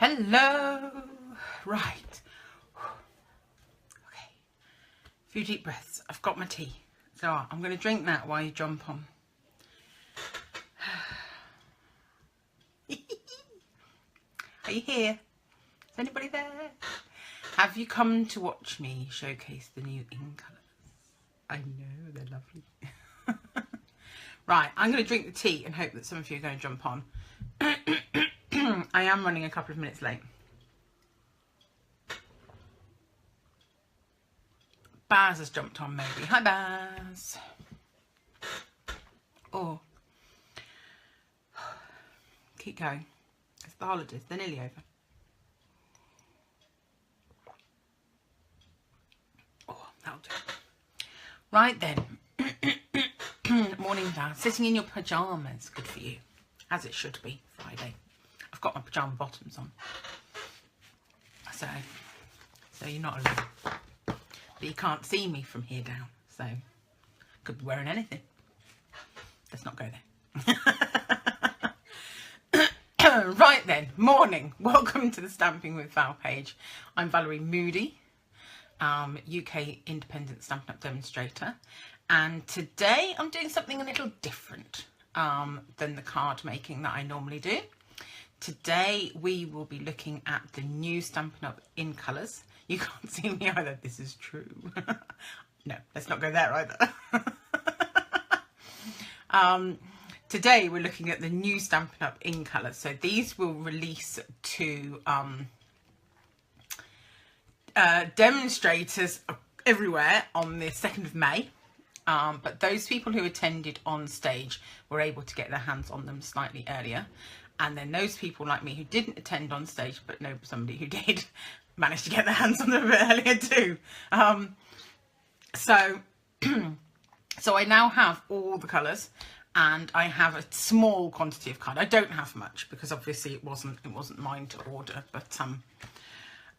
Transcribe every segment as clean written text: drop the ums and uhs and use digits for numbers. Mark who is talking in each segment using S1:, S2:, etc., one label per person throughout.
S1: Hello. Right. Okay. A few deep breaths. I've got my tea. So I'm going to drink that while you jump on. Are you here? Is anybody there? Have you come to watch me showcase the new ink colours? I know, they're lovely. Right, I'm going to drink the tea and hope that some of you are going to jump on. I am running a couple of minutes late. Baz has jumped on maybe. Hi Baz. Oh. Keep going. It's the holidays, they're nearly over. Oh, that'll do. Right then. Morning Baz. Sitting in your pyjamas. Good for you. As it should be. Friday. I've got my pyjama bottoms on. So you're not alone. But you can't see me from here down. So could be wearing anything. Let's not go there. Right then, morning. Welcome to the Stamping with Val page. I'm Valerie Moody, UK independent Stampin' Up demonstrator. And today I'm doing something a little different than the card making that I normally do. Today we will be looking at the new Stampin' Up in colours. You can't see me either, this is true. No, let's not go there either. Today we're looking at the new Stampin' Up in colours. So these will release to demonstrators everywhere on the 2nd of May. But those people who attended on stage were able to get their hands on them slightly earlier. And then those people like me who didn't attend on stage, but know somebody who did, managed to get their hands on them a bit earlier too. So I now have all the colours and I have a small quantity of card. I don't have much because obviously it wasn't mine to order, but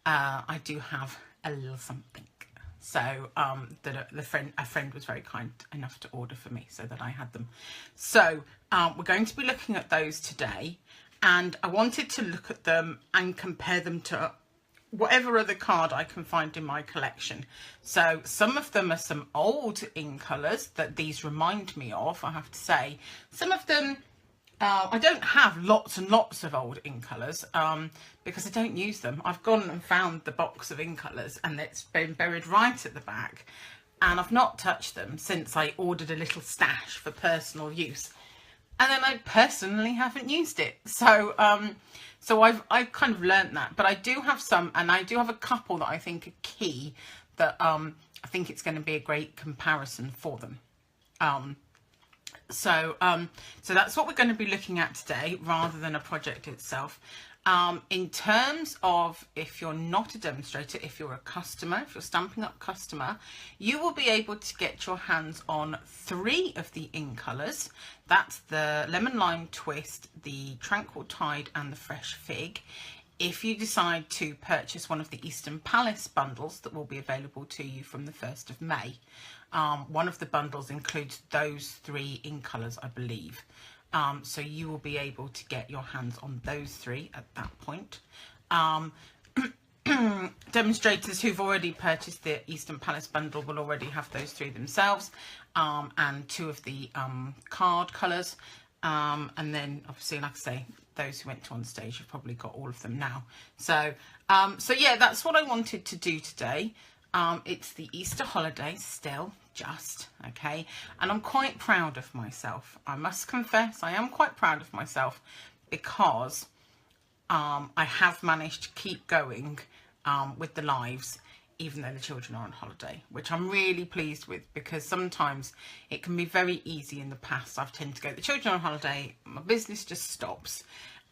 S1: I do have a little something. So that a friend was very kind enough to order for me so that I had them. So we're going to be looking at those today, and I wanted to look at them and compare them to whatever other card I can find in my collection. So some of them are some old in colours that these remind me of, I have to say. Some of them I don't have lots and lots of old ink colours because I don't use them. I've gone and found the box of ink colours and it's been buried right at the back, and I've not touched them since I ordered a little stash for personal use, and then I personally haven't used it. So I've kind of learnt that, but I do have some, and I do have a couple that I think are key that I think it's going to be a great comparison for them. So that's what we're going to be looking at today rather than a project itself. In terms of if you're not a demonstrator, if you're a customer, if you're Stampin' Up customer, you will be able to get your hands on 3 of the ink colours. That's the Lemon Lime Twist, the Tranquil Tide and the Fresh Fig. If you decide to purchase one of the Eastern Palace bundles that will be available to you from the 1st of May. One of the bundles includes those 3 ink colours, I believe. So you will be able to get your hands on those 3 at that point. Demonstrators who've already purchased the Eastern Palace bundle will already have those 3 themselves, and 2 of the card colours. And then obviously, like I say, those who went to on stage have probably got all of them now. So yeah, that's what I wanted to do today. It's the Easter holiday still, okay, and I'm quite proud of myself. I must confess, I am quite proud of myself because I have managed to keep going with the lives, even though the children are on holiday, which I'm really pleased with, because sometimes it can be very easy. In the past, I've tended to go, the children are on holiday, my business just stops,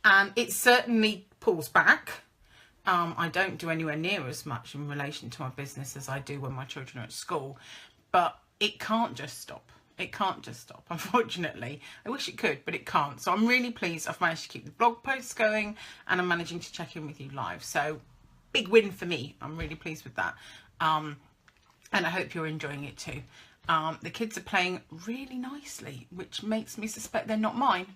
S1: and it certainly pulls back. I don't do anywhere near as much in relation to my business as I do when my children are at school, but it can't just stop. It can't just stop, unfortunately. I wish it could, but it can't. So I'm really pleased I've managed to keep the blog posts going, and I'm managing to check in with you live. So big win for me. I'm really pleased with that. And I hope you're enjoying it too. The kids are playing really nicely, which makes me suspect they're not mine.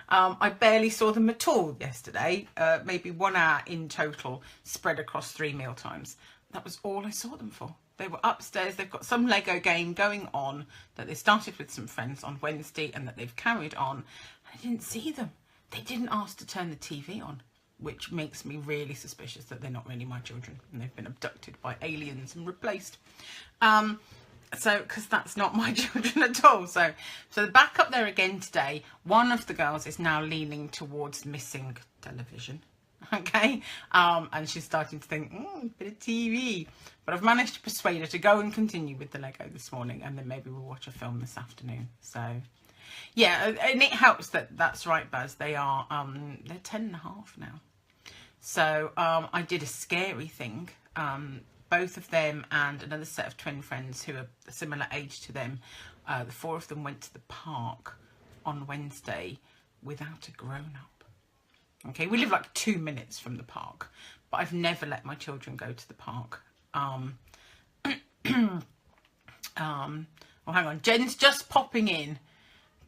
S1: I barely saw them at all yesterday, maybe 1 hour in total, spread across 3 meal times. That was all I saw them for. They were upstairs. They've got some Lego game going on that they started with some friends on Wednesday and that they've carried on. I didn't see them. They didn't ask to turn the TV on, which makes me really suspicious that they're not really my children and they've been abducted by aliens and replaced. Because that's not my children at all. So back up there again today. One of the girls is now leaning towards missing television. Okay, and she's starting to think, a bit of TV. But I've managed to persuade her to go and continue with the Lego this morning, and then maybe we'll watch a film this afternoon. So, yeah, and it helps that that's right, Buzz. They are they're 10.5 now. So I did a scary thing. Both of them and another set of twin friends who are a similar age to them, the 4 of them went to the park on Wednesday without a grown-up. Okay, we live like 2 minutes from the park, but I've never let my children go to the park. Oh, hang on. Jen's just popping in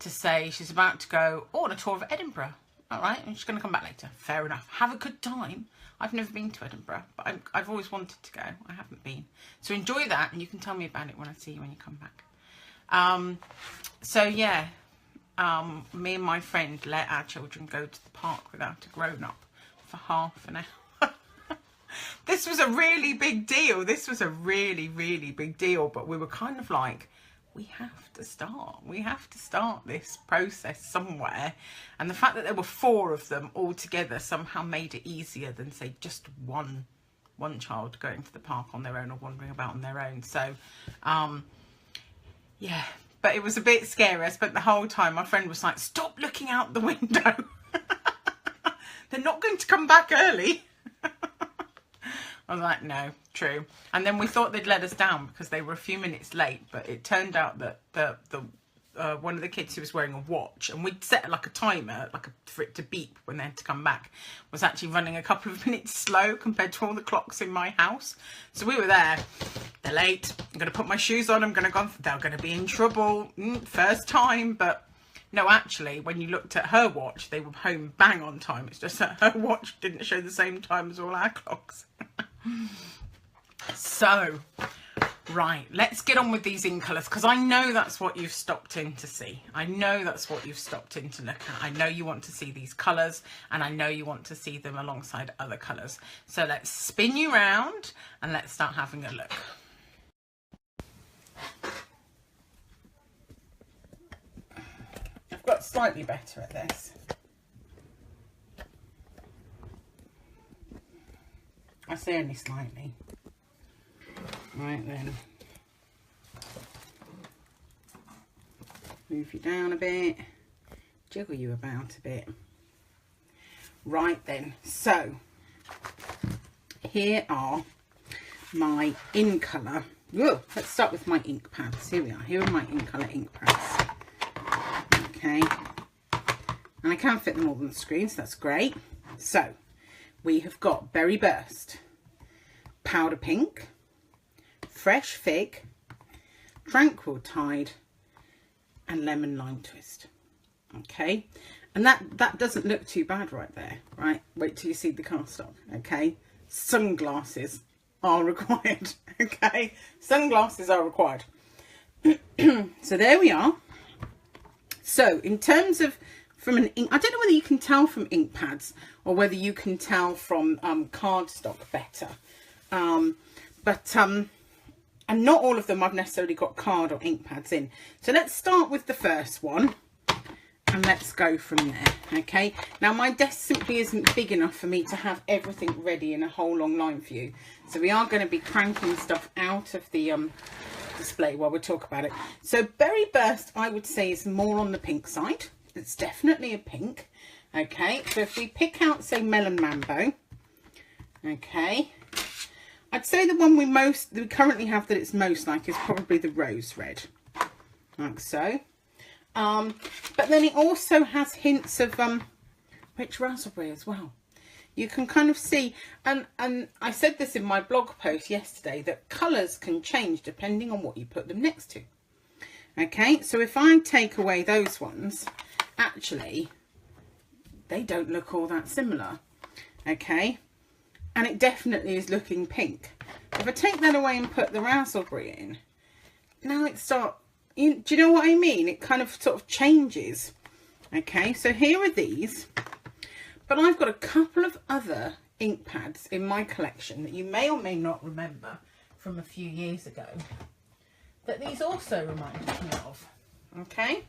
S1: to say she's about to go on a tour of Edinburgh. All right, and she's going to come back later. Fair enough. Have a good time. I've never been to Edinburgh, but I've always wanted to go. I haven't been. So enjoy that, and you can tell me about it when I see you when you come back. So, yeah. Me and my friend let our children go to the park without a grown-up for half an hour. This was a really big deal. This was a really, really big deal. But we were kind of like, we have to start. We have to start this process somewhere. And the fact that there were 4 of them all together somehow made it easier than, say, just one child going to the park on their own or wandering about on their own. So, yeah. But it was a bit scary. I spent the whole time, my friend was like, stop looking out the window. They're not going to come back early. I was like, no, true. And then we thought they'd let us down because they were a few minutes late. But it turned out that one of the kids who was wearing a watch, and we'd set like a timer, for it to beep when they had to come back, was actually running a couple of minutes slow compared to all the clocks in my house. So we were there. They're late. I'm going to put my shoes on. I'm going to go. They're going to be in trouble. First time. But no, actually, when you looked at her watch, they were home bang on time. It's just that her watch didn't show the same time as all our clocks. So, right, let's get on with these in colours, because I know that's what you've stopped in to see. I know that's what you've stopped in to look at. I know you want to see these colours, and I know you want to see them alongside other colours. So let's spin you round and let's start having a look. I've got slightly better at this. I say only slightly. Right then. Move you down a bit. Jiggle you about a bit. Right then. So, here are my in colour. Whoa, let's start with my ink pads. Here we are. Here are my in colour ink pads. Okay. And I can fit them all on the screen, so that's great. So, we have got Berry Burst, Powder Pink, Fresh Fig, Tranquil Tide, and Lemon Lime Twist. Okay, and that doesn't look too bad right there, right? Wait till you see the cardstock. Okay, sunglasses are required. Okay, sunglasses are required. So there we are. So in terms of from an ink, I don't know whether you can tell from ink pads or whether you can tell from cardstock better. And not all of them I've necessarily got card or ink pads in. So let's start with the first one and let's go from there. Okay, now my desk simply isn't big enough for me to have everything ready in a whole long line for you. So we are going to be cranking stuff out of the display while we talk about it. So Berry Burst, I would say, is more on the pink side. It's definitely a pink. Okay, so if we pick out, say, Melon Mambo, okay, I'd say the one we currently have that it's most like is probably the Rose Red, like so. But then it also has hints of rich raspberry as well. You can kind of see, and I said this in my blog post yesterday, that colours can change depending on what you put them next to. Okay, so if I take away those ones, actually they don't look all that similar. Okay, and it definitely is looking pink. If I take that away and put the raspberry in, now it do you know what I mean? It kind of sort of changes. Okay, so here are these, but I've got a couple of other ink pads in my collection that you may or may not remember from a few years ago that these also remind me of. Okay,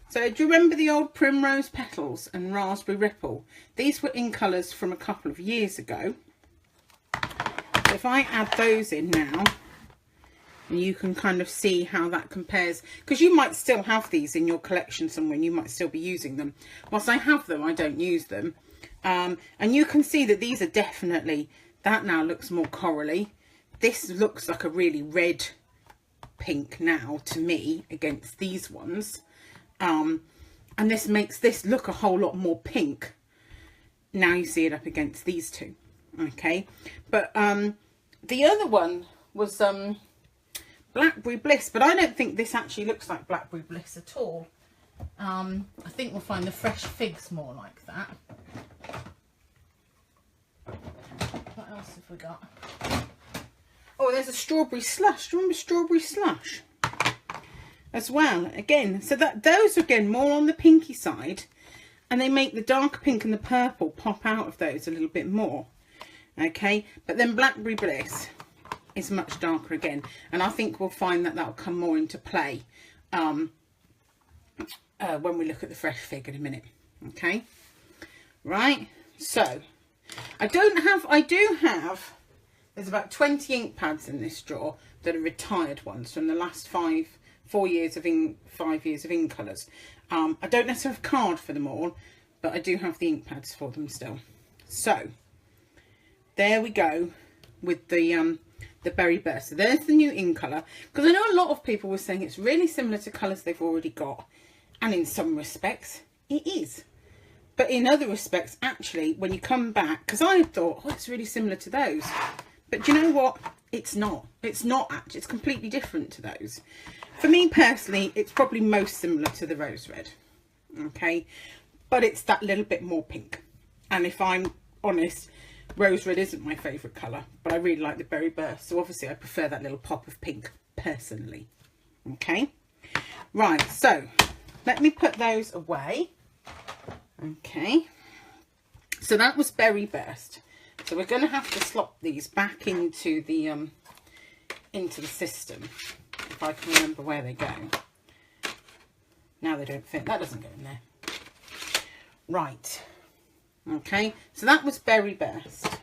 S1: so do you remember the old Primrose Petals and Raspberry Ripple? These were in colours from a couple of years ago. So if I add those in now, and you can kind of see how that compares, because you might still have these in your collection somewhere and you might still be using them. Whilst I have them, I don't use them. And you can see that these are definitely, that now looks more corally. This looks like a really red pink now to me against these ones. And this makes this look a whole lot more pink. Now you see it up against these two. Okay, but the other one was Blackberry Bliss, but I don't think this actually looks like Blackberry Bliss at all. I think we'll find the Fresh Figs more like that. What else have we got? Oh, there's a Strawberry Slush. Do you remember Strawberry Slush? As well, again, so that those are again more on the pinky side, and they make the dark pink and the purple pop out of those a little bit more. Okay, but then Blackberry Bliss is much darker again, and I think we'll find that that'll come more into play when we look at the Fresh Fig in a minute. Okay, right, so I do have there's about 20 ink pads in this drawer that are retired ones from the last 5 years of ink colours. I don't necessarily have a card for them all, but I do have the ink pads for them still. So there we go with the Berry Burst. So there's the new ink colour, because I know a lot of people were saying it's really similar to colours they've already got, and in some respects it is, but in other respects actually when you come back, because I thought, oh, it's really similar to those, but do you know what, it's not actually, it's completely different to those. For me personally, it's probably most similar to the Rose Red. Okay, but it's that little bit more pink, and if I'm honest, Rose Red isn't my favourite colour, but I really like the Berry Burst, so obviously I prefer that little pop of pink personally. Okay, right, so let me put those away. Okay, so that was Berry Burst. So we're going to have to slop these back into the system, if I can remember where they go. Now they don't fit, that doesn't go in there. Right. Okay, so that was Berry Burst.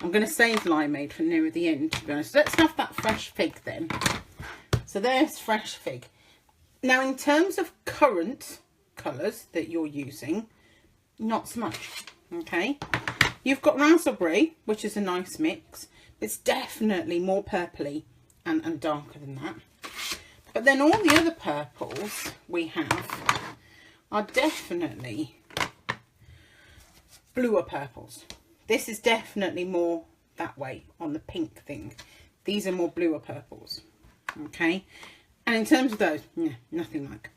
S1: I'm going to save Limeade for nearer the end, to be honest. Let's have that Fresh Fig then. So there's Fresh Fig. Now in terms of current colours that you're using, not so much. Okay, you've got Raspberry, which is a nice mix. It's definitely more purpley and darker than that. But then all the other purples we have are definitely bluer purples. This is definitely more that way on the pink thing. These are more bluer purples. Okay, and in terms of those, yeah, nothing like.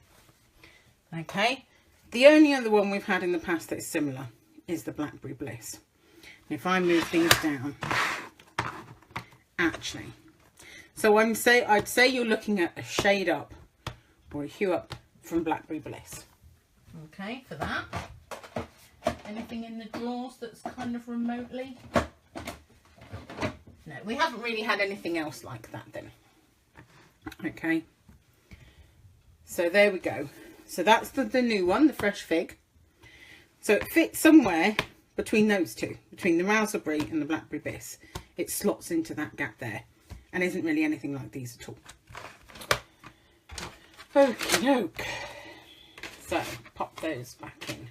S1: Okay, the only other one we've had in the past that's similar is the Blackberry Bliss. And if I move things down, actually, so I'd say you're looking at a shade up or a hue up from Blackberry Bliss. Okay, for that. Anything in the drawers that's kind of remotely? No, we haven't really had anything else like that then. Okay, so there we go. So that's the new one, the Fresh Fig. So it fits somewhere between those two, between the Raspberry and the Blackberry Bliss. It slots into that gap there and isn't really anything like these at all. Okie doke. So pop those back in.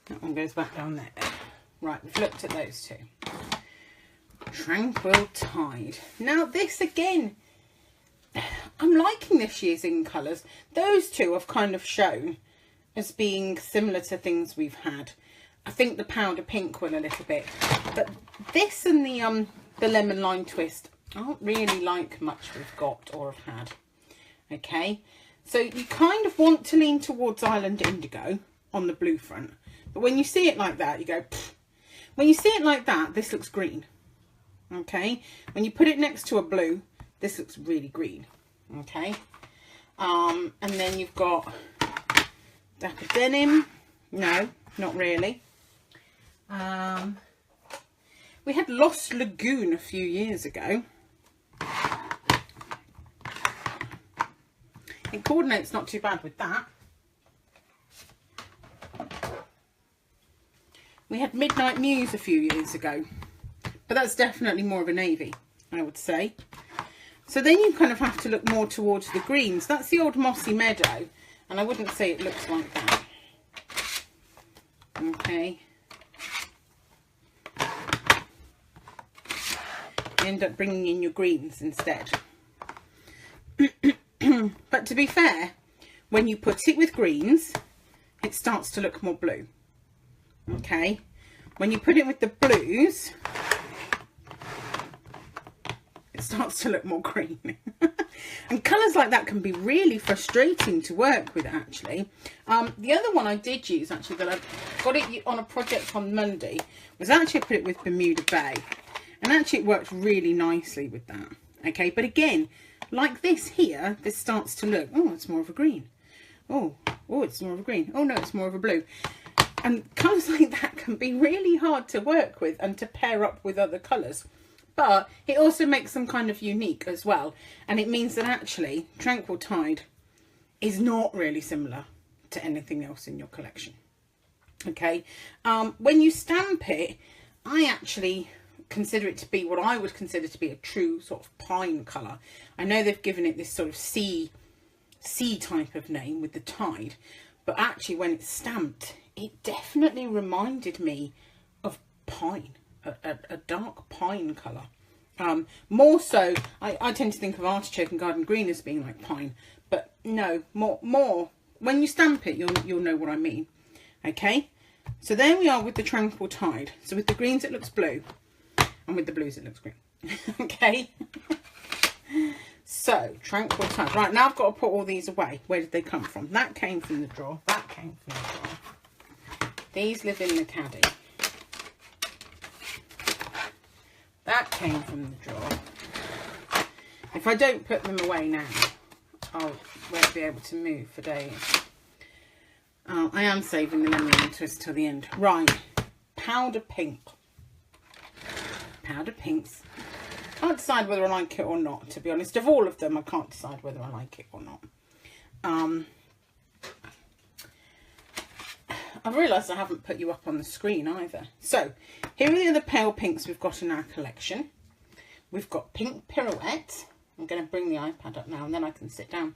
S1: That one goes back down there. Right, we've looked at those two. Tranquil Tide. Now this again, I'm liking this year's in colours. Those two have kind of shown as being similar to things we've had. I think the powder pink one a little bit, but this and the lemon lime twist I don't really like much we've got or have had. Okay, so you kind of want to lean towards Island Indigo on the blue front, but when you see it like that, you go, pfft. When you see it like that, this looks green. Okay, when you put it next to a blue, this looks really green. Okay, and then you've got Dapper Denim. No, not really. We had Lost Lagoon a few years ago. It coordinates not too bad with that. We had Midnight Muse a few years ago, but that's definitely more of a navy, I would say. So then you kind of have to look more towards the greens. That's the old Mossy Meadow, and I wouldn't say it looks like that. Okay. You end up bringing in your greens instead. But to be fair, when you put it with greens, it starts to look more blue. Okay, when you put it with the blues, it starts to look more green. And colours like that can be really frustrating to work with, actually. The other one I did use, actually, that I got it on a project on Monday, was actually I put it with Bermuda Bay. And actually it worked really nicely with that. Okay, but again, like this here, this starts to look, oh, it's more of a green. Oh, it's more of a green. Oh, no, it's more of a blue. And colours like that can be really hard to work with and to pair up with other colours. But it also makes them kind of unique as well. And it means that actually Tranquil Tide is not really similar to anything else in your collection. Okay, when you stamp it, I actually consider it to be what I would consider to be a true sort of pine colour. I know they've given it this sort of sea type of name with the tide, but actually when it's stamped, it definitely reminded me of pine, a dark pine colour. More so, I tend to think of Artichoke and Garden Green as being like pine, but no, more when you stamp it, you'll know what I mean. Okay, so there we are with the Tranquil Tide. So with the greens it looks blue, and with the blues it looks green. Okay. So Tranquil Tide. Right, now I've got to put all these away. Where did they come from? That came from the drawer. That came from the drawer. These live in the caddy. That came from the drawer. If I don't put them away now, I won't be able to move for days. I am saving the lemon twist till the end. Right, powder pink. Powder pinks. Can't decide whether I like it or not, to be honest. Of all of them, I can't decide whether I like it or not. I've realised I haven't put you up on the screen either. So, here are the other pale pinks we've got in our collection. We've got Pink Pirouette. I'm going to bring the iPad up now and then I can sit down,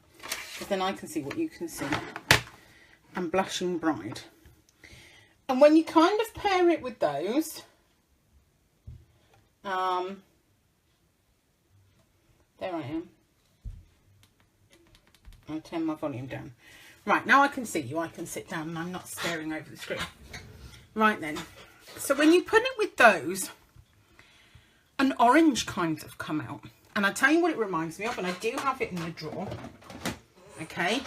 S1: because then I can see what you can see. And Blushing Bride. And when you kind of pair it with those, there I am. I'll turn my volume down. Right, now I can see you. I can sit down and I'm not staring over the screen. Right then. So when you put it with those, an orange kind of come out. And I tell you what it reminds me of, and I do have it in the drawer. Okay.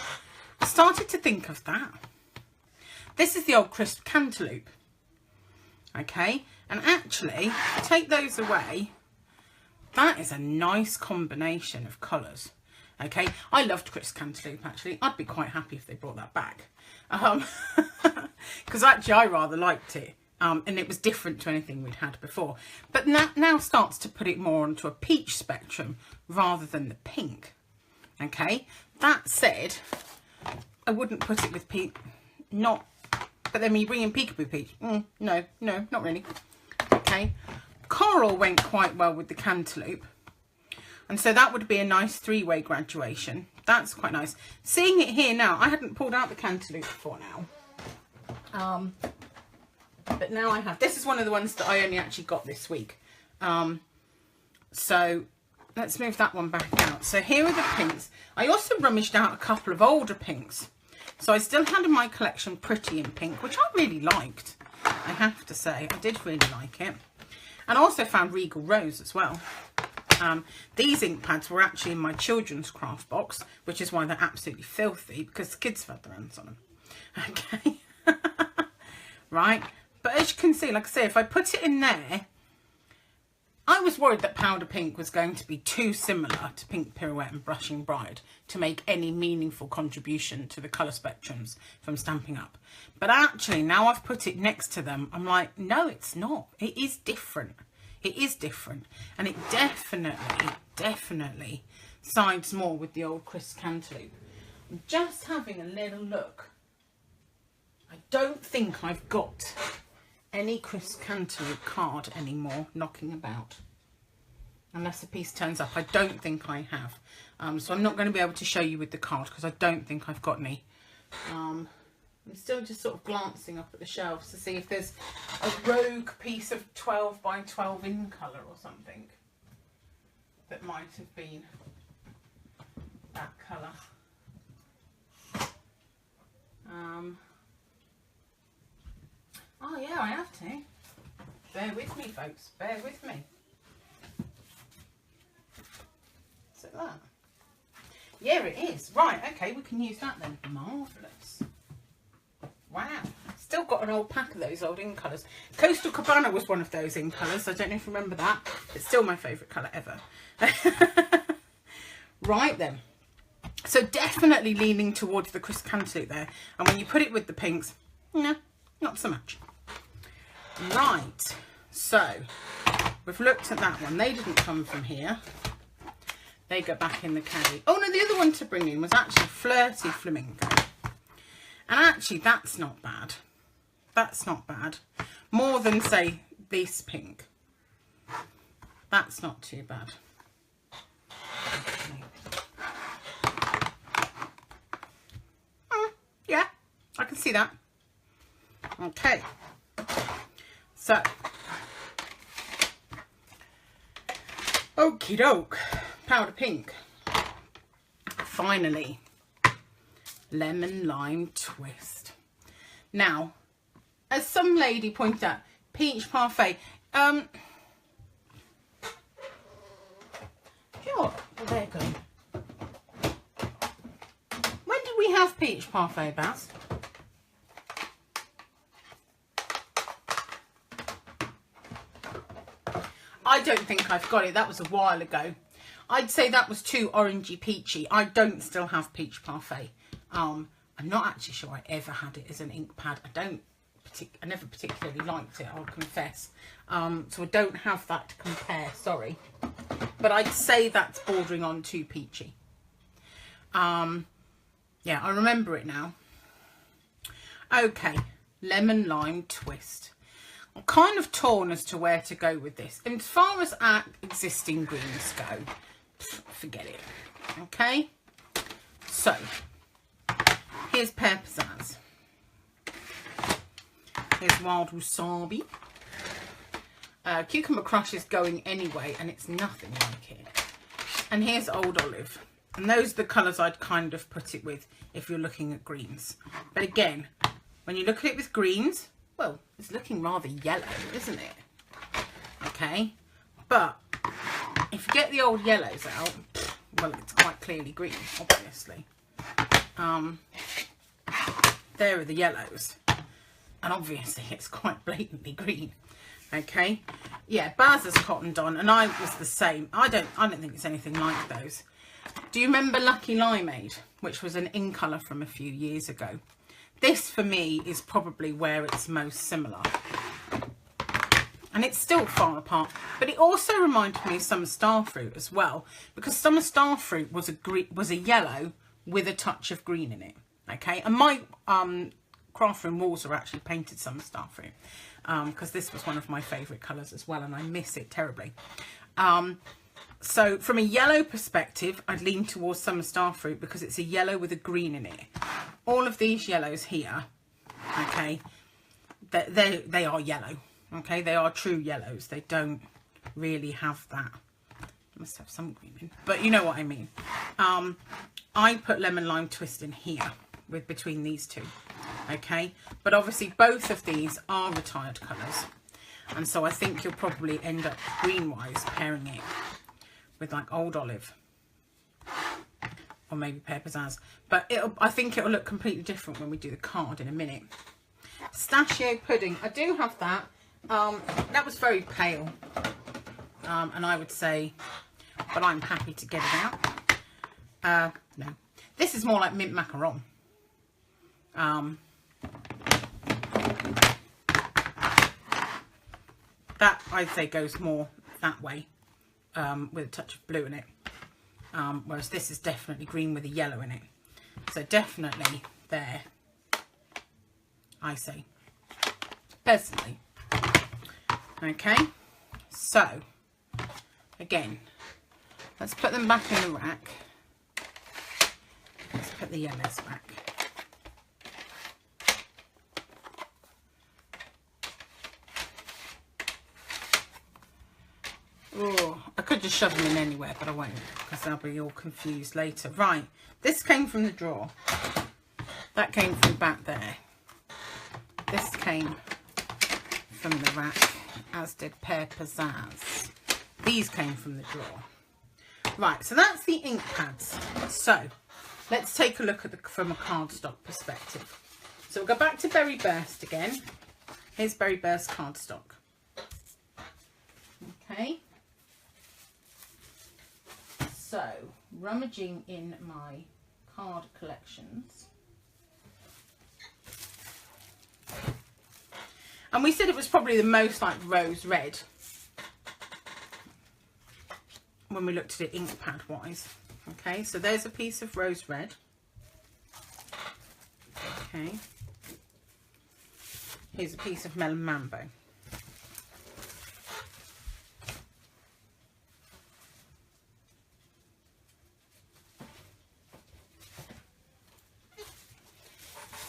S1: I started to think of that. This is the old crisp cantaloupe. Okay. And actually, take those away. That is a nice combination of colours. Okay, I loved crisp cantaloupe actually. I'd be quite happy if they brought that back. Because actually I rather liked it. And it was different to anything we'd had before. But that now starts to put it more onto a peach spectrum rather than the pink. Okay, that said, I wouldn't put it with peach. Not, but then when you bring in Peekaboo Peach, no, not really. Okay, Coral went quite well with the cantaloupe. And so that would be a nice three-way graduation. That's quite nice. Seeing it here now, I hadn't pulled out the cantaloupe before now. But now I have. This is one of the ones that I only actually got this week. So let's move that one back out. So here are the pinks. I also rummaged out a couple of older pinks. So I still had in my collection Pretty in Pink, which I really liked, I have to say. I did really like it. And I also found Regal Rose as well. These ink pads were actually in my children's craft box, which is why they're absolutely filthy, because the kids have had their hands on them. Okay. Right. But as you can see, like I say, if I put it in there, I was worried that powder pink was going to be too similar to Pink Pirouette and Brushing Bride to make any meaningful contribution to the colour spectrums from Stampin' Up. But actually, now I've put it next to them, I'm like, no, it's not. It is different. It is different. And it definitely sides more with the old Chris Cantaloupe. I'm just having a little look. I don't think I've got any Chris Cantaloupe card anymore knocking about, unless a piece turns up. I don't think I have, so I'm not going to be able to show you with the card because I don't think I've got any. I'm still just sort of glancing up at the shelves to see if there's a rogue piece of 12 by 12 in colour or something that might have been that colour. Oh yeah, I have to. Bear with me, folks. Bear with me. Is it that? Yeah, it is. Right, okay, we can use that then. Marvellous. Wow. Still got an old pack of those old ink colours. Coastal Cabana was one of those ink colours. I don't know if you remember that. It's still my favourite colour ever. Right then. So definitely leaning towards the Chris Cantaloupe there. And when you put it with the pinks, no, not so much. Right, so we've looked at that one. They didn't come from here. They go back in the caddy. Oh no, the other one to bring in was actually Flirty Flamingo. And actually that's not bad. That's not bad. More than, say, this pink. That's not too bad. Yeah, I can see that. Okay. So, okie doke, powder pink. Finally, lemon lime twist. Now, as some lady pointed out, peach parfait. Sure, well, there you go. When did we have peach parfait, Baz? I don't think I've got it. That was a while ago. I'd say that was too orangey peachy. I don't still have peach parfait. I'm not actually sure I ever had it as an ink pad. I never particularly liked it, I'll confess. So I don't have that to compare, sorry. But I'd say that's bordering on too peachy. Yeah, I remember it now. Okay, lemon lime twist. I'm kind of torn as to where to go with this. And as far as our existing greens go, forget it. Okay, so here's Pear Pizzazz. Here's Wild Wasabi. Cucumber Crush is going anyway, and it's nothing like it. And here's Old Olive. And those are the colours I'd kind of put it with if you're looking at greens. But again, when you look at it with greens, well, it's looking rather yellow, isn't it? Okay, but if you get the old yellows out, well, it's quite clearly green, obviously. There are the yellows, and obviously it's quite blatantly green. Okay, yeah, Baz has cottoned on, and I was the same. I don't think it's anything like those. Do you remember Lucky Limeade, which was an in colour from a few years ago? This, for me, is probably where it's most similar. And it's still far apart. But it also reminded me of Summer Starfruit as well. Because Summer Starfruit was a yellow with a touch of green in it. Okay? And my craft room walls are actually painted Summer Starfruit. Because this was one of my favourite colours as well. And I miss it terribly. So from a yellow perspective, I'd lean towards Summer Starfruit because it's a yellow with a green in it. All of these yellows here, okay, they are yellow, okay? They are true yellows. They don't really have that. They must have some green in, but you know what I mean. I put Lemon Lime Twist in here with between these two, okay? But obviously both of these are retired colours. And so I think you'll probably end up green-wise pairing it with like Old Olive. Or maybe Pear Pizzazz. But I think it'll look completely different when we do the card in a minute. Pistachio pudding. I do have that. That was very pale. And I would say, but I'm happy to get it out. No. This is more like mint macaron. That I'd say goes more that way, with a touch of blue in it. Whereas this is definitely green with a yellow in it. So definitely there, I say, personally. Okay, so again, let's put them back in the rack. Let's put the yellows back. Oh, I could just shove them in anywhere, but I won't, because I'll be all confused later. Right, this came from the drawer. That came from back there. This came from the rack, as did Pear Pizzazz. These came from the drawer. Right, so that's the ink pads. So let's take a look at from a cardstock perspective. So we'll go back to Berry Burst again. Here's Berry Burst cardstock. Okay. So, rummaging in my card collections. And we said it was probably the most like rose red when we looked at it ink pad wise. Okay, so there's a piece of rose red. Okay. Here's a piece of Melon Mambo.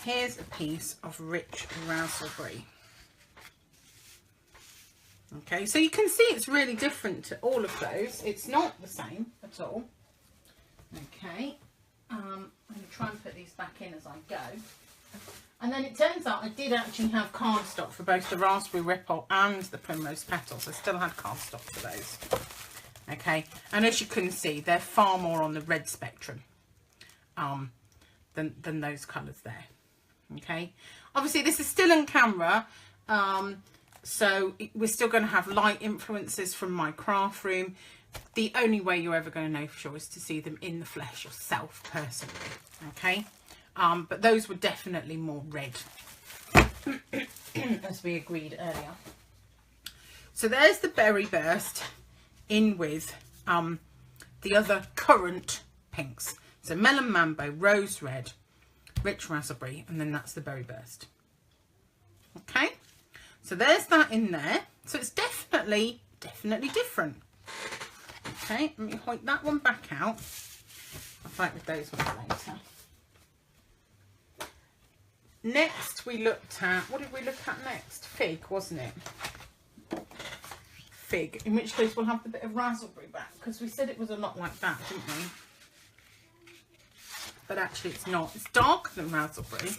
S1: Here's a piece of rich raspberry. Okay, so you can see it's really different to all of those. It's not the same at all. Okay, I'm going to try and put these back in as I go. And then it turns out I did actually have cardstock for both the Raspberry Ripple and the Primrose Petals. I still had cardstock for those. Okay, and as you can see, they're far more on the red spectrum than those colours there. Okay, obviously this is still in camera, so we're still going to have light influences from my craft room. The only way you're ever going to know for sure is to see them in the flesh yourself personally. Okay, but those were definitely more red as we agreed earlier. So there's the Berry Burst in with the other current pinks. So Melon Mambo, Rose Red, Rich Raspberry, and then that's the Berry Burst. Okay, so there's that in there. So it's definitely different. Okay, let me hoik that one back out. I'll fight with those ones later. Next we looked at, what did we look at next? Fig, wasn't it? Fig, in which case we'll have the bit of raspberry back, because we said it was a lot like that, didn't we? But actually it's not. It's darker than raspberry.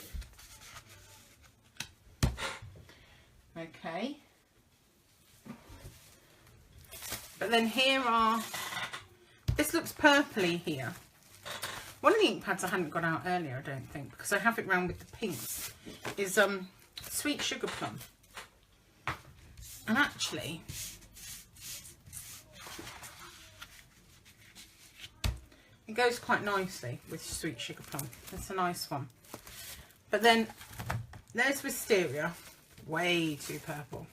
S1: Okay. But then here are, this looks purpley here. One of the ink pads I hadn't got out earlier, I don't think, because I have it round with the pinks, is Sweet Sugar Plum. And actually, it goes quite nicely with Sweet Sugar Plum. It's a nice one. But then there's Wisteria, way too purple.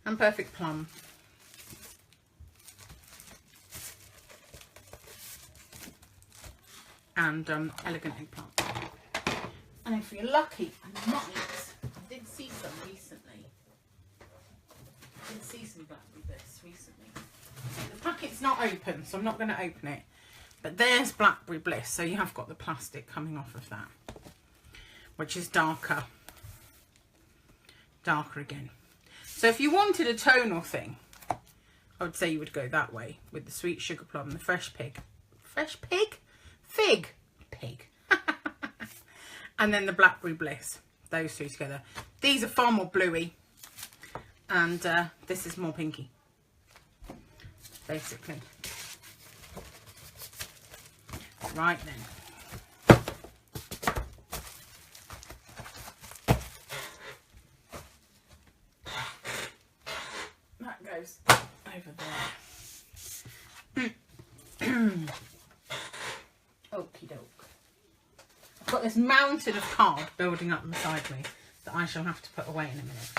S1: And Perfect Plum. And Elegant Eggplant. And if you're lucky, I did see some recently. I did see some Blackberry Bliss recently. The packet's not open, so I'm not going to open it. But there's Blackberry Bliss, so you have got the plastic coming off of that, which is darker. Darker again. So if you wanted a tonal thing, I would say you would go that way with the Sweet Sugar Plum, the Fresh Pig. Fresh Pig? Fig. Pig. And then the Blackberry Bliss. Those two together. These are far more bluey. and this is more pinky, basically. Right then. That goes over there. Okie doke. I've got this mountain of card building up beside me that I shall have to put away in a minute.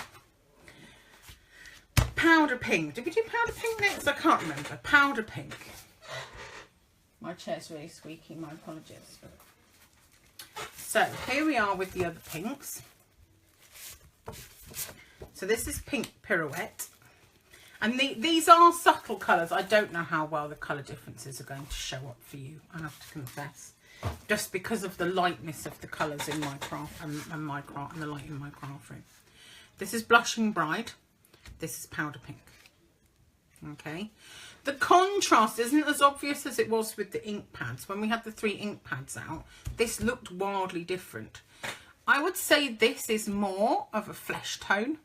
S1: Powder pink. Did we do powder pink next? I can't remember. Powder pink. My chair's really squeaky, my apologies. So here we are with the other pinks. So this is Pink Pirouette. And these are subtle colours. I don't know how well the colour differences are going to show up for you, I have to confess. Just because of the lightness of the colours in my craft and the light in my craft room. This is Blushing Bride. This is Powder Pink. Okay. The contrast isn't as obvious as it was with the ink pads. When we had the 3 ink pads out, this looked wildly different. I would say this is more of a flesh tone.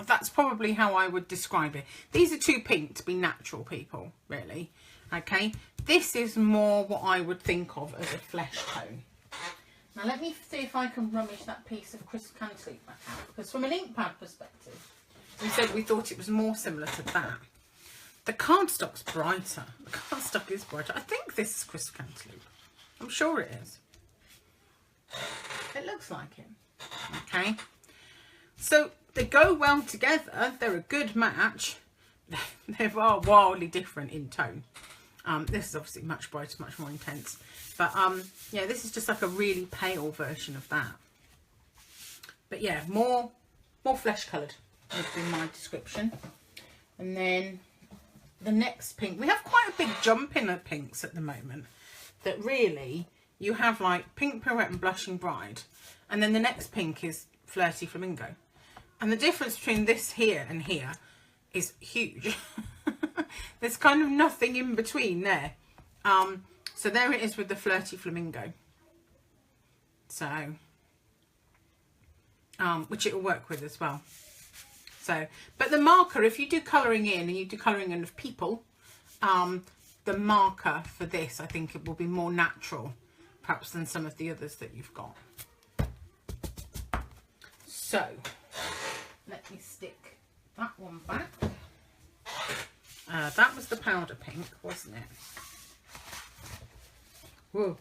S1: That's probably how I would describe it. These are too pink to be natural, people, really. Okay, this is more what I would think of as a flesh tone. Now let me see if I can rummage that piece of crisp cantaloupe back out, because from an ink pad perspective, we said we thought it was more similar to that. The cardstock's brighter. The cardstock is brighter. I think this is crisp cantaloupe. I'm sure it is. It looks like it. Okay. So they go well together. They're a good match. They are wildly different in tone. This is obviously much brighter, much more intense. But yeah, this is just like a really pale version of that. But yeah, more flesh coloured would be my description. And then the next pink, we have quite a big jump in the pinks at the moment. That really, you have like Pink Pirouette and Blushing Bride, and then the next pink is Flirty Flamingo. And the difference between this here and here is huge. There's kind of nothing in between there. So there it is with the Flirty Flamingo. So, which it will work with as well. So, but the marker, if you do colouring in and you do colouring in of people, the marker for this, I think it will be more natural, perhaps, than some of the others that you've got. So, let me stick that one back. That was the powder pink, wasn't it? Whoa.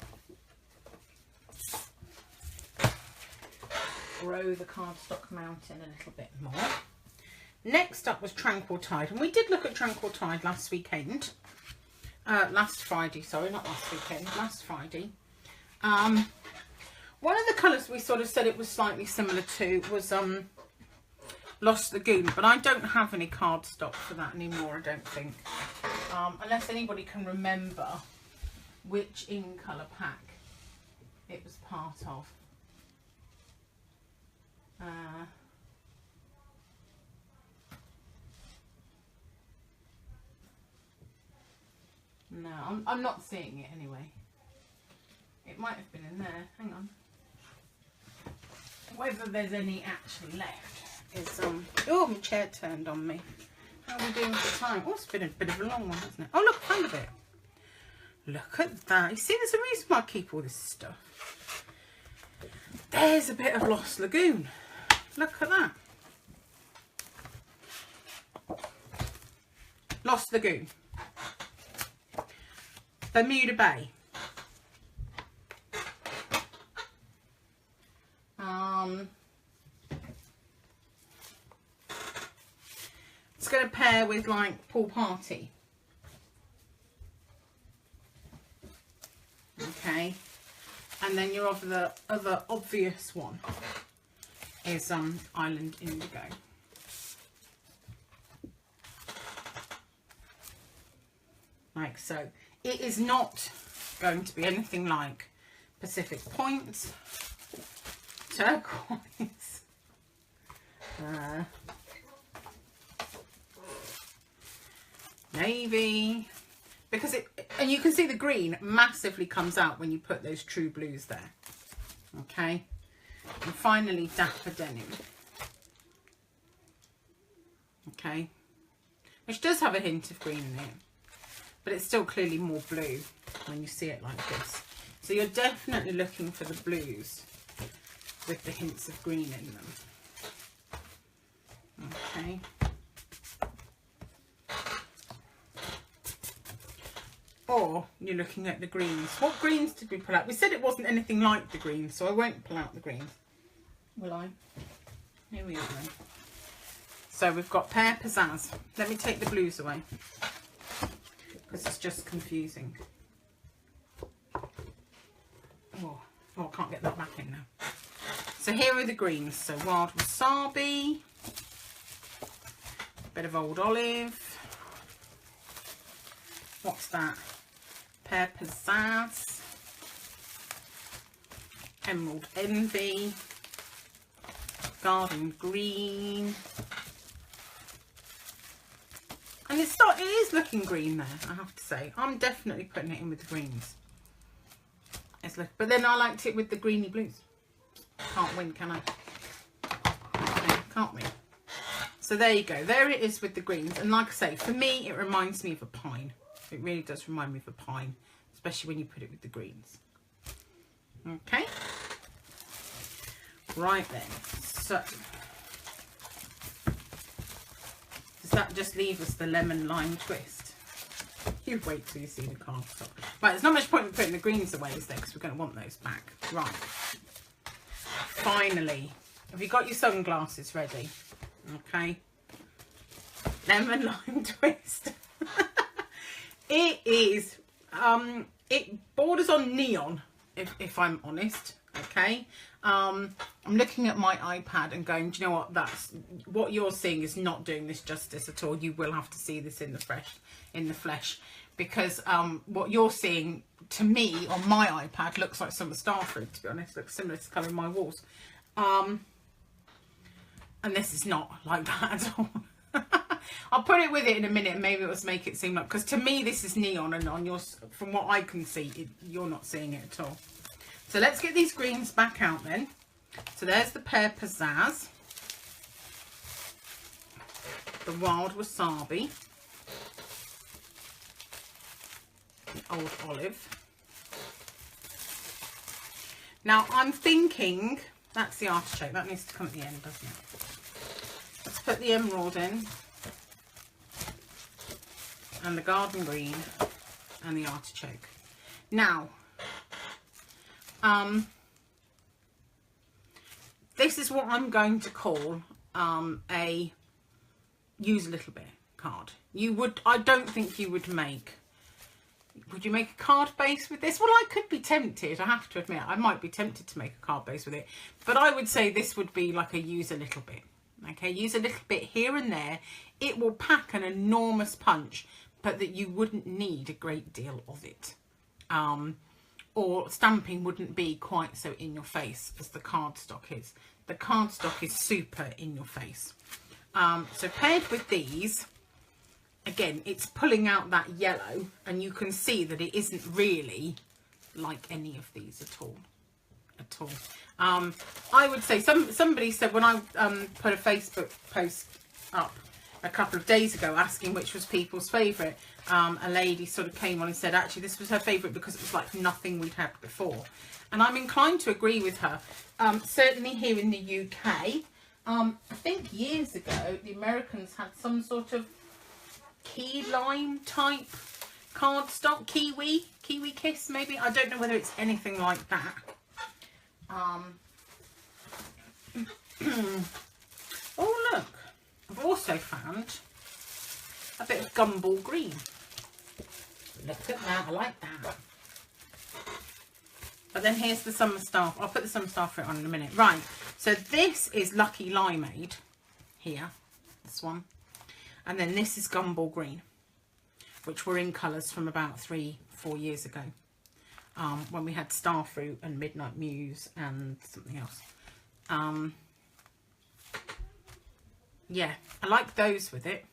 S1: Grow the cardstock mountain a little bit more. Next up was Tranquil Tide, and we did look at Tranquil Tide last weekend. Last Friday, sorry, not last weekend, last Friday. One of the colours we sort of said it was slightly similar to was Lost Lagoon, but I don't have any cardstock for that anymore, I don't think. Unless anybody can remember which in colour pack it was part of. No, I'm not seeing it anyway. It might have been in there. Hang on. Whether there's any actually left is oh, my chair turned on me. How are we doing for time? Oh, it's been a bit of a long one, hasn't it? Oh, look, found a bit. Look at that. You see, there's a reason why I keep all this stuff. There's a bit of Lost Lagoon. Look at that. Lost Lagoon. Bermuda Bay. It's going to pair with like Pool Party. Okay. And then your other obvious one is Island Indigo. Like so. It is not going to be anything like Pacific Point, Turquoise, Navy, because and you can see the green massively comes out when you put those true blues there. Okay, and finally Dapper Denim. Okay, which does have a hint of green in it, but it's still clearly more blue when you see it like this. So you're definitely looking for the blues with the hints of green in them. Okay. Or you're looking at the greens. What greens did we pull out? We said it wasn't anything like the greens, so I won't pull out the greens. Will I? Here we are then. So we've got Pear Pizzazz. Let me take the blues away, because it's just confusing. Oh, I can't get that back in now. So here are the greens. So Wild Wasabi, a bit of Old Olive. What's that? Pear Pizzazz, Emerald Envy, Garden Green. And it is looking green there, I have to say. I'm definitely putting it in with the greens. But then I liked it with the greeny blues. Can't win, can I? Okay, can't win. So there you go. There it is with the greens. And like I say, for me, it reminds me of a pine. It really does remind me of a pine, especially when you put it with the greens. Okay. Right then. So, does that just leave us the lemon lime twist? You wait till you see the cardstock. Right, there's not much point in putting the greens away, is there? Because we're going to want those back. Right. Finally. Have you got your sunglasses ready? Okay. Lemon lime twist. It is, it borders on neon, if I'm honest, okay? I'm looking at my iPad and going, do you know what, what you're seeing is not doing this justice at all. You will have to see this in the flesh, because what you're seeing, to me, on my iPad, looks like some starfruit, to be honest. Looks similar to the colour of my walls. And this is not like that at all. I'll put it with it in a minute and maybe it will make it seem like, because to me this is neon, and on yours, from what I can see, you're not seeing it at all. So let's get these greens back out then. So there's the Pear Pizzazz, the Wild Wasabi, the Old Olive. Now I'm thinking, that's the artichoke, that needs to come at the end, doesn't it? Let's put the emerald in, and the garden green, and the artichoke. Now, this is what I'm going to call a use a little bit card. I don't think you would make, would you make a card base with this? Well, I could be tempted, I have to admit, I might be tempted to make a card base with it, but I would say this would be like a use a little bit. Okay, use a little bit here and there. It will pack an enormous punch, but that you wouldn't need a great deal of it. Or stamping wouldn't be quite so in your face as the cardstock is. The cardstock is super in your face. So paired with these, again, it's pulling out that yellow, and you can see that it isn't really like any of these at all. I would say somebody said, when I put a Facebook post up a couple of days ago asking which was people's favourite, a lady sort of came on and said actually this was her favourite because it was like nothing we'd had before, and I'm inclined to agree with her. Certainly here in the UK, I think years ago the Americans had some sort of key lime type cardstock, kiwi kiss maybe. I don't know whether it's anything like that. Oh look, I've also found a bit of gumball green. Look at that, I like that. But then here's the summer star. I'll put the summer star fruit on in a minute. Right, so this is Lucky Limeade here, this one, and then this is gumball green, which were in colours from about 3-4 years ago. When we had Starfruit and Midnight Muse and something else. Yeah, I like those with it.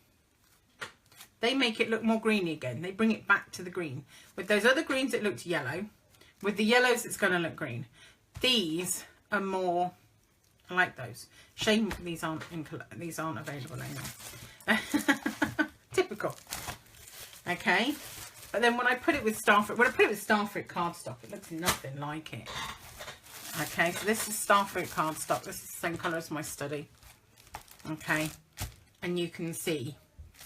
S1: They make it look more greeny again. They bring it back to the green. With those other greens, it looked yellow. With the yellows, it's going to look green. These are more, I like those. Shame these aren't available anymore. Typical. Okay, but then when I put it with Starfruit cardstock, it looks nothing like it. Okay, so this is Starfruit cardstock. This is the same colour as my study. Okay, and you can see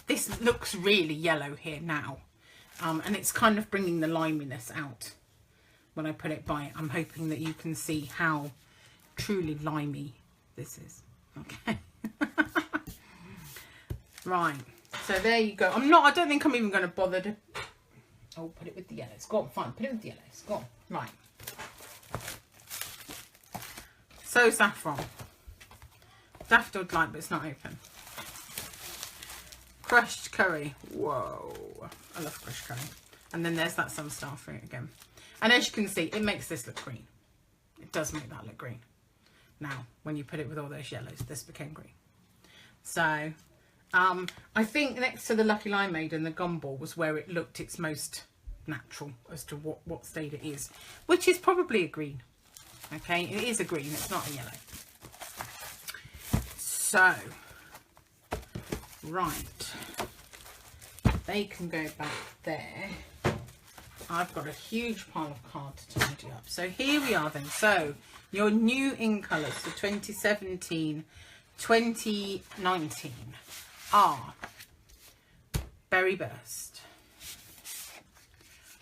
S1: this looks really yellow here now, and it's kind of bringing the liminess out when I put it by. I'm hoping that you can see how truly limey this is. Okay. Right, so there you go. I don't think I'm even going to bother to... Oh, put it with the yellows. Go on, fine. Put it with the yellows. Go on. Right. So saffron. Daffodil delight, but it's not open. Crushed curry. Whoa. I love crushed curry. And then there's that some Starfruit again. And as you can see, it makes this look green. It does make that look green. Now, when you put it with all those yellows, this became green. So... I think next to the Lucky Limeade and the Gumball was where it looked its most natural as to what state it is, which is probably a green. Okay, it is a green, it's not a yellow. So, right, they can go back there. I've got a huge pile of cards to tidy up. So here we are then. So your new in colours for 2017, 2019. are Berry Burst,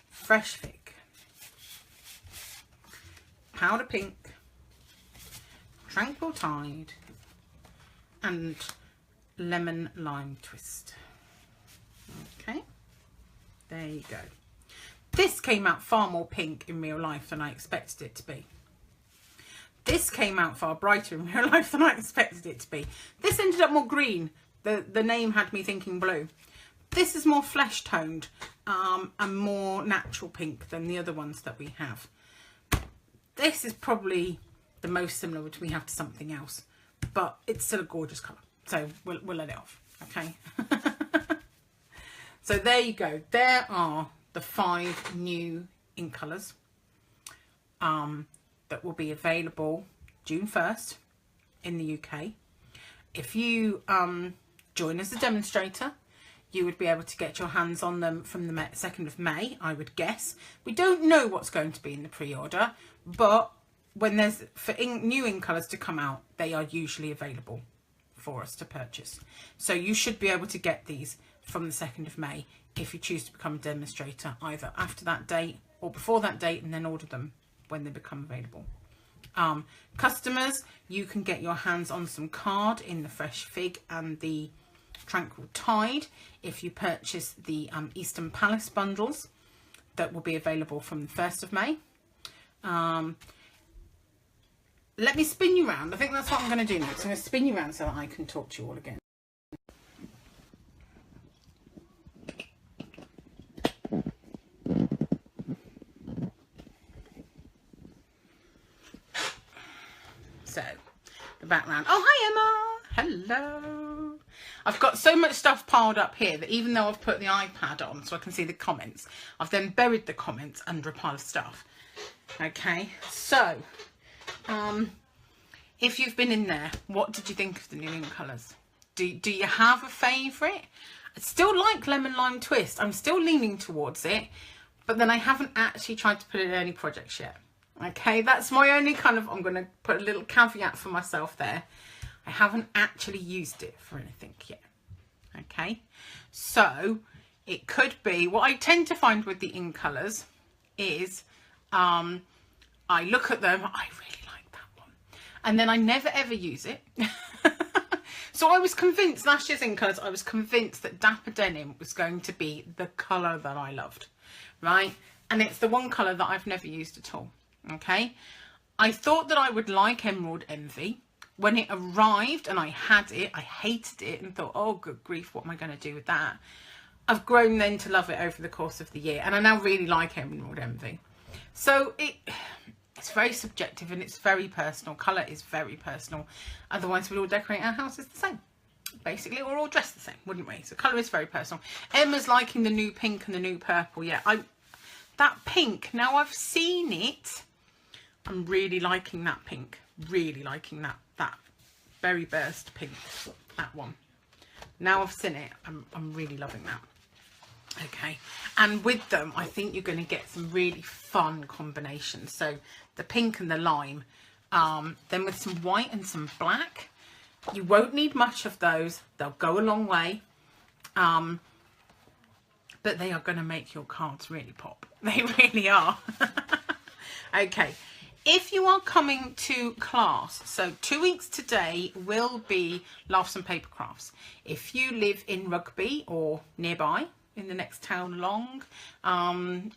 S1: Fresh Fig, Powder Pink, Tranquil Tide, and Lemon Lime Twist. Okay, there you go. This came out far more pink in real life than I expected it to be. This came out far brighter in real life than I expected it to be. This ended up more green. The name had me thinking blue. This is more flesh toned and more natural pink than the other ones that we have. This is probably the most similar which we have to something else, but it's still a gorgeous colour. So we'll let it off, okay? So there you go. There are the 5 new ink colours that will be available June 1st in the UK. If you join as a demonstrator, you would be able to get your hands on them from the 2nd of May, I would guess. We don't know what's going to be in the pre-order, but when there's new ink colours to come out, they are usually available for us to purchase. So you should be able to get these from the 2nd of May if you choose to become a demonstrator, either after that date or before that date, and then order them when they become available. Customers, you can get your hands on some card in the Fresh Fig and the Tranquil Tide if you purchase the Eastern Palace bundles that will be available from the 1st of May. Let me spin you around. I think that's what I'm going to do next. I'm going to spin you around so that I can talk to you all again. So, the background. Oh, hi Emma. Hello. I've got so much stuff piled up here that even though I've put the iPad on so I can see the comments, I've then buried the comments under a pile of stuff. Okay, so if you've been in there, what did you think of the new ink colours? Do you have a favourite? I still like Lemon Lime Twist. I'm still leaning towards it, but then I haven't actually tried to put it in any projects yet. Okay, that's my only kind of, I'm going to put a little caveat for myself there. I haven't actually used it for anything yet. Okay, so it could be, what I tend to find with the ink colours is I look at them, I really like that one, and then I never ever use it. So I was convinced, last year's ink colours, I was convinced that Dapper Denim was going to be the colour that I loved, right? And it's the one colour that I've never used at all. Okay, I thought that I would like Emerald Envy. When it arrived and I had it, I hated it and thought, oh good grief, what am I going to do with that? I've grown then to love it over the course of the year, and I now really like Emerald Envy. So it's very subjective and it's very personal. Colour is very personal. Otherwise we'd all decorate our houses the same. Basically, we're all dressed the same, wouldn't we? So colour is very personal. Emma's liking the new pink and the new purple. Yeah, that pink, now I've seen it. I'm really liking that pink. Really liking that Berry Burst pink. That one. Now I've seen it, I'm really loving that. Okay, and with them, I think you're going to get some really fun combinations. So the pink and the lime, then with some white and some black. You won't need much of those. They'll go a long way. But they are going to make your cards really pop. They really are. Okay, if you are coming to class, so 2 weeks today will be Laughs and Paper Crafts. If you live in Rugby or nearby, in the next town along,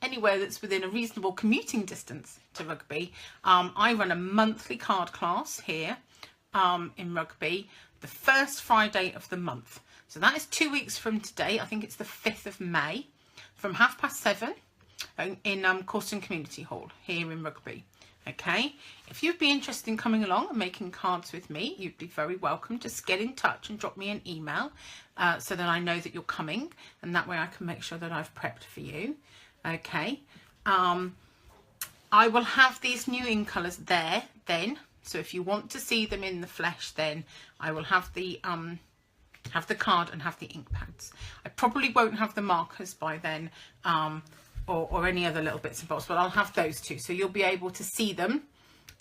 S1: anywhere that's within a reasonable commuting distance to Rugby, I run a monthly card class here in Rugby, the first Friday of the month. So that is 2 weeks from today. I think it's the 5th of May, from 7:30 in Corston Community Hall here in Rugby. Okay, if you'd be interested in coming along and making cards with me, you'd be very welcome. Just get in touch and drop me an email so that I know that you're coming, and that way I can make sure that I've prepped for you. Okay, I will have these new ink colours there then, so if you want to see them in the flesh, then I will have the card and have the ink pads. I probably won't have the markers by then, or any other little bits and bobs, but I'll have those too, so you'll be able to see them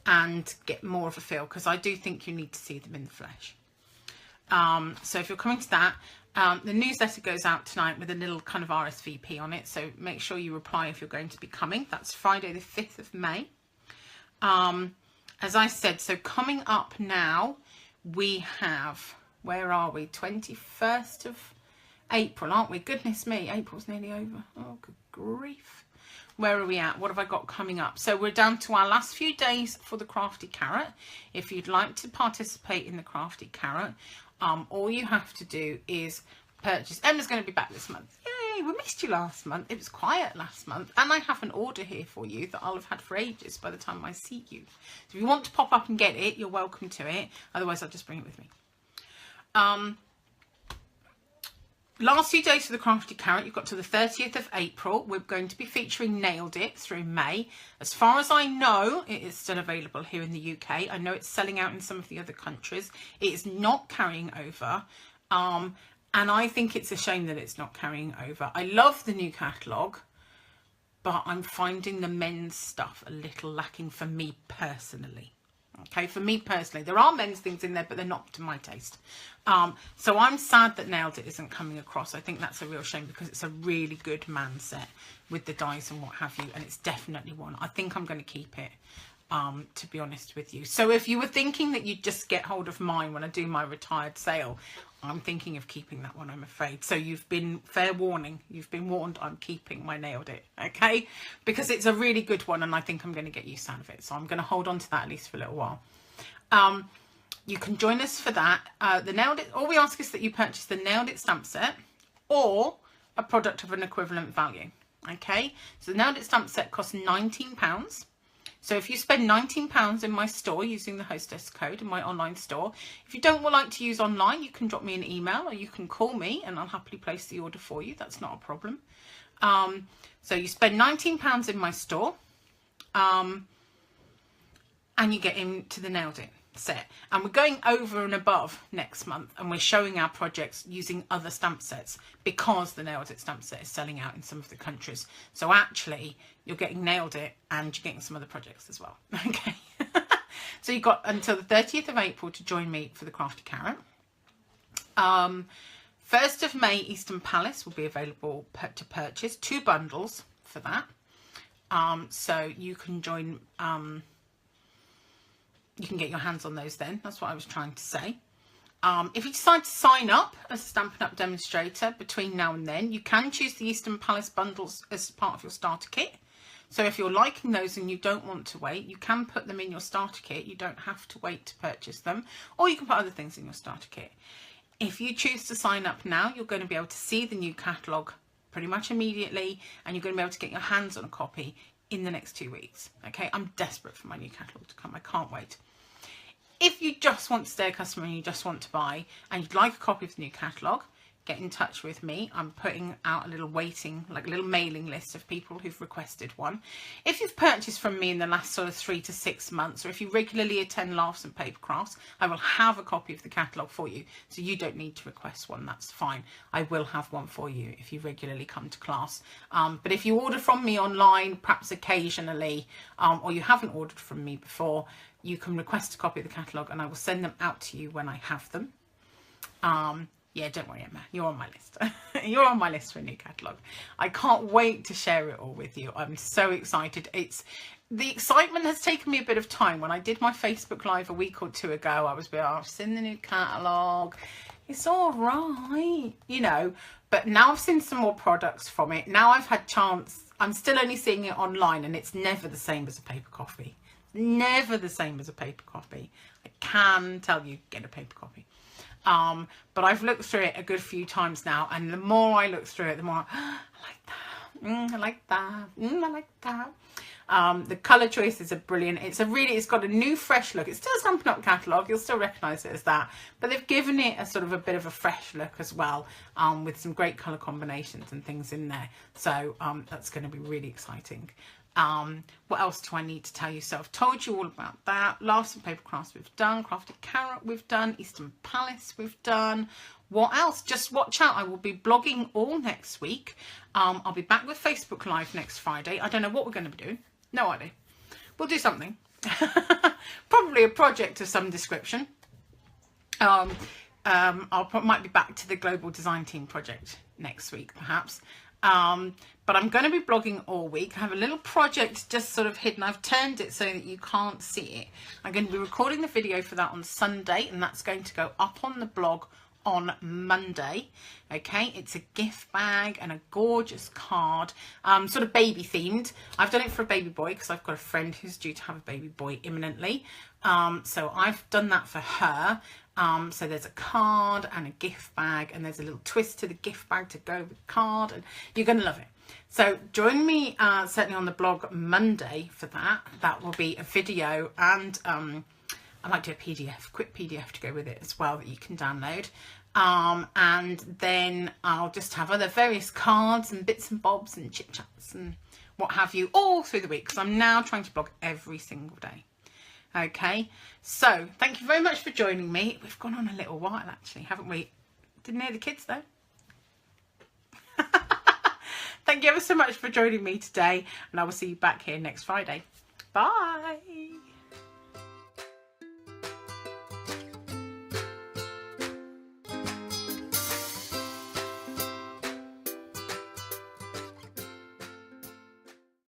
S1: and get more of a feel, because I do think you need to see them in the flesh. So if you're coming to that, the newsletter goes out tonight with a little kind of RSVP on it, so make sure you reply if you're going to be coming. That's Friday the 5th of May. As I said, so coming up now, we have, where are we, 21st of April, aren't we? Goodness me, April's nearly over. Oh, good grief. Where are we at? What have I got coming up? So we're down to our last few days for the Crafty Carrot. If you'd like to participate in the Crafty Carrot, all you have to do is purchase. Emma's going to be back this month. Yay, we missed you last month. It was quiet last month. And I have an order here for you that I'll have had for ages by the time I see you. So if you want to pop up and get it, you're welcome to it. Otherwise, I'll just bring it with me. Last few days for the Crafty Carrot, you've got to the 30th of April. We're going to be featuring Nailed It through May. As far as I know, it is still available here in the UK. I know it's selling out in some of the other countries. It is not carrying over. And I think it's a shame that it's not carrying over. I love the new catalogue, but I'm finding the men's stuff a little lacking for me personally. Okay, for me personally, there are men's things in there, but they're not to my taste. So I'm sad that Nailed It isn't coming across. I think that's a real shame, because it's a really good man set with the dies and what have you, and it's definitely one. I think I'm going to keep it, to be honest with you. So if you were thinking that you'd just get hold of mine when I do my retired sale, I'm thinking of keeping that one, I'm afraid. So you've been, fair warning, you've been warned, I'm keeping my Nailed It, okay? Because it's a really good one, and I think I'm going to get use out of it. So I'm going to hold on to that at least for a little while. You can join us for that. The Nailed It, all we ask is that you purchase the Nailed It stamp set or a product of an equivalent value, okay? So the Nailed It stamp set costs £19. So if you spend £19 in my store using the hostess code in my online store, if you don't like to use online, you can drop me an email or you can call me and I'll happily place the order for you. That's not a problem. So you spend £19 in my store, and you get into the Nailed It set. And we're going over and above next month, and we're showing our projects using other stamp sets because the Nailed It stamp set is selling out in some of the countries. So actually you're getting Nailed It and you're getting some other projects as well. Okay. So you've got until the 30th of April to join me for the Crafty Carrot. 1st of May, Eastern Palace will be available to purchase 2 bundles for that. So you can join, you can get your hands on those then. That's what I was trying to say. If you decide to sign up as a Stampin' Up demonstrator between now and then, you can choose the Eastern Palace bundles as part of your starter kit. So if you're liking those and you don't want to wait, you can put them in your starter kit. You don't have to wait to purchase them, or you can put other things in your starter kit. If you choose to sign up now, you're going to be able to see the new catalogue pretty much immediately, and you're going to be able to get your hands on a copy in the next 2 weeks. Okay, I'm desperate for my new catalogue to come. I can't wait. If you just want to stay a customer and you just want to buy and you'd like a copy of the new catalogue, get in touch with me. I'm putting out a little waiting, like a little mailing list of people who've requested one. If you've purchased from me in the last sort of 3 to 6 months, or if you regularly attend Laughs and Paper Crafts, I will have a copy of the catalogue for you. So you don't need to request one, that's fine. I will have one for you if you regularly come to class. But if you order from me online, perhaps occasionally, or you haven't ordered from me before, you can request a copy of the catalogue and I will send them out to you when I have them. Yeah, don't worry, Emma, you're on my list. You're on my list for a new catalogue. I can't wait to share it all with you. I'm so excited. The excitement has taken me a bit of time. When I did my Facebook Live a week or 2 ago, I was I've seen the new catalogue. It's all right, you know, but now I've seen some more products from it. Now I've had chance, I'm still only seeing it online, and it's never the same as a paper copy. Never the same as a paper copy. I can tell you, get a paper copy. But I've looked through it a good few times now, and the more I look through it, the more I like that. I like that. I like that. The colour choices are brilliant. It's got a new, fresh look. It's still a Stampin' Up catalogue. You'll still recognise it as that, but they've given it a sort of a bit of a fresh look as well, with some great colour combinations and things in there. So that's going to be really exciting. What else do I need to tell you? So I've told you all about that. Laughs and Paper Crafts we've done. Crafted Carrot we've done. Eastern Palace we've done. What else? Just watch out. I will be blogging all next week. I'll be back with Facebook Live next Friday. I don't know what we're going to be doing. No idea. We'll do something. Probably a project of some description. Might be back to the Global Design Team project next week, perhaps. But I'm going to be blogging all week. I have a little project just sort of hidden. I've turned it so that you can't see it. I'm going to be recording the video for that on Sunday, and that's going to go up on the blog on Monday. Okay, it's a gift bag and a gorgeous card, sort of baby themed. I've done it for a baby boy because I've got a friend who's due to have a baby boy imminently. So I've done that for her. So there's a card and a gift bag, and there's a little twist to the gift bag to go with the card, and you're going to love it. So join me certainly on the blog Monday for that. That will be a video, and I might do a PDF, quick PDF to go with it as well that you can download. And then I'll just have other various cards and bits and bobs and chit chats and what have you all through the week, because I'm now trying to blog every single day. Okay, so thank you very much for joining me. We've gone on a little while actually, haven't we? Didn't hear the kids though. Thank you ever so much for joining me today, and I will see you back here next Friday. Bye.